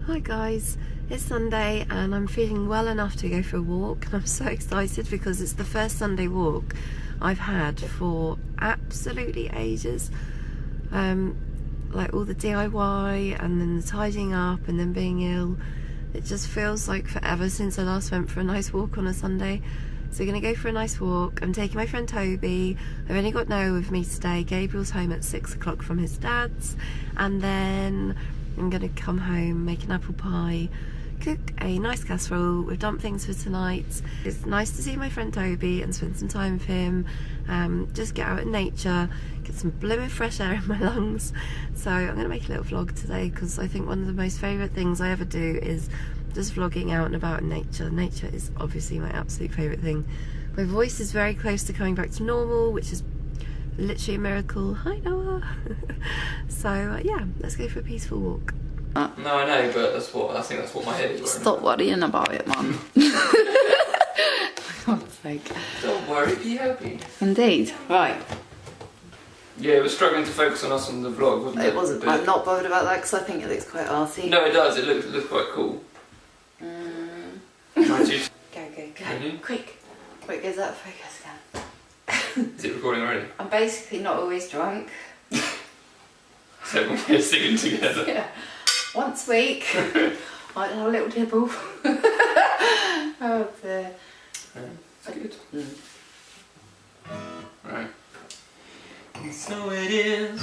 Hi guys, it's Sunday and I'm feeling well enough to go for a walk, and I'm so excited because it's the first Sunday walk I've had for absolutely ages. Like all the DIY and then the tidying up and then being ill, it just feels like forever since I last went for a nice walk on a Sunday. So we're going to go for a nice walk. I'm taking my friend Toby. I've only got Noah with me today. Gabriel's home at 6 o'clock from his dad's, and then I'm going to come home, make an apple pie, cook a nice casserole with dumplings for tonight. It's nice to see my friend Toby and spend some time with him, just get out in nature, get some blooming fresh air in my lungs. So I'm going to make a little vlog today because I think one of the most favourite things I ever do is just vlogging out and about in nature. Nature is obviously my absolute favourite thing. My voice is very close to coming back to normal, which is literally a miracle. Hi Noah. So yeah, let's go for a peaceful walk. No, I know, but I think that's what my head is worrying. Stop worrying about it, Mum. For God's sake. Don't worry, be happy. Indeed. Right. Yeah, it was struggling to focus on us on the vlog, wasn't it? It wasn't. I'm not bothered about that because I think it looks quite arty. No, it does. It looks quite cool. Try to. Go. Ready? Quick, is that focus again? Is it recording already? I'm basically not always drunk. So we're singing together. Yeah. Once a week, I have a little nibble. Oh dear. Yeah, that's good. Right. And so it is,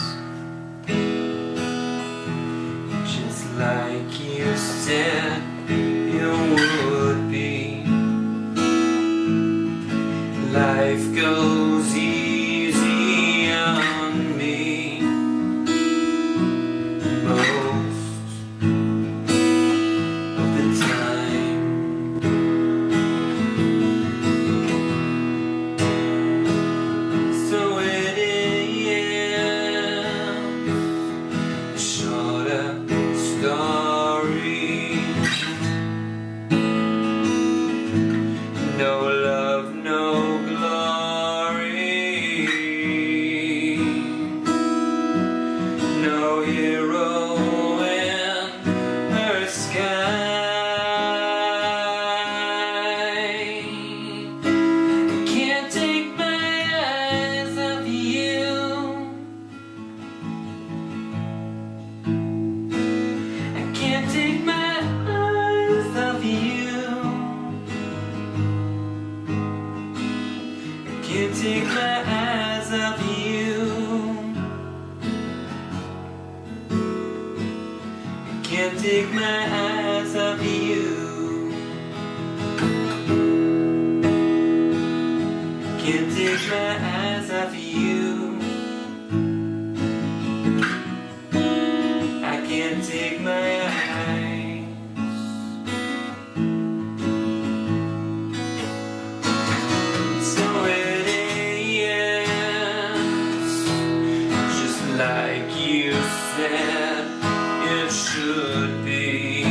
just like you said it would be. Life goes easy on me most of the time. So it is a shorter story. No love, no glory. No hero in her sky. I can't take my eyes off you. I can't take my eyes off you. I can't take my eyes off you. I can't take my eyes off you. I can't take my eyes off you. I can't take my eyes. So it is, just like you said it should be.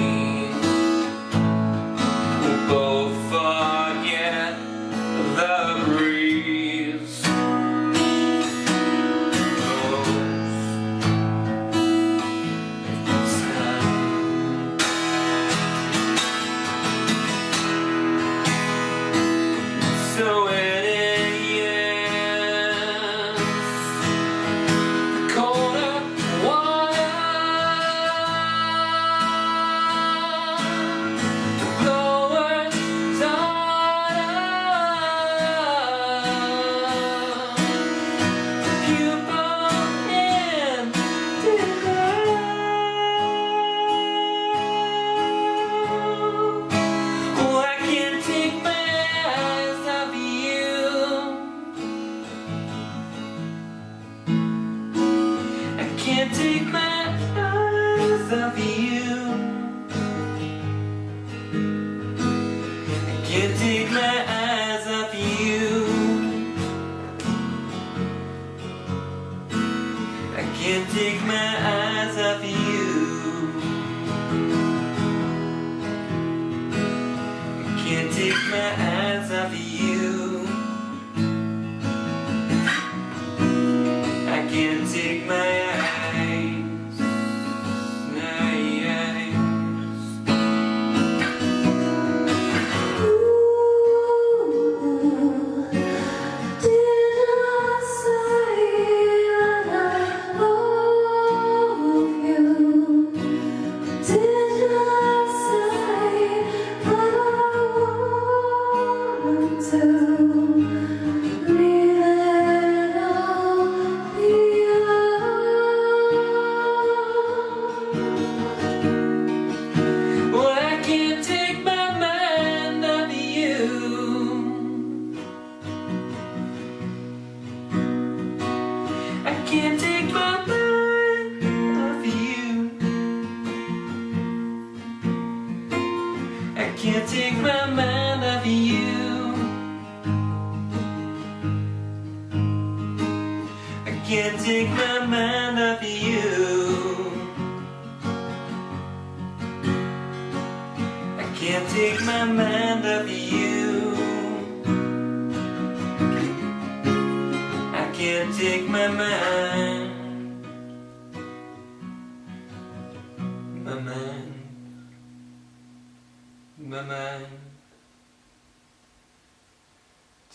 We'll both forget the breeze. So it is, colder water, blowers harder, pupil in oh, I can't take my eyes off you. I can't take my eyes off you. I can't take my eyes off you. I can't take my eyes off you. I can't take my eyes off you. I can't take my eyes. can't take my mind off you. I can't take my mind off you. I can't take my mind off you. I can't take my mind. My mind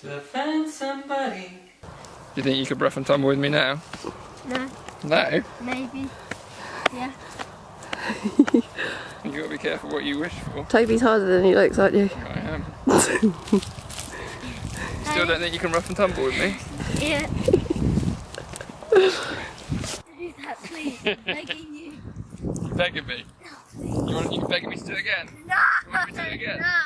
to find somebody. Do you think you could rough and tumble with me now? No. No? Maybe. Yeah. You gotta be careful what you wish for. Toby's harder than he looks, aren't you? I am. Still don't think you can rough and tumble with me? Yeah. Do that, please. I'm begging you. You're begging me? You begging me to do it again? No. You want me to do it again? No.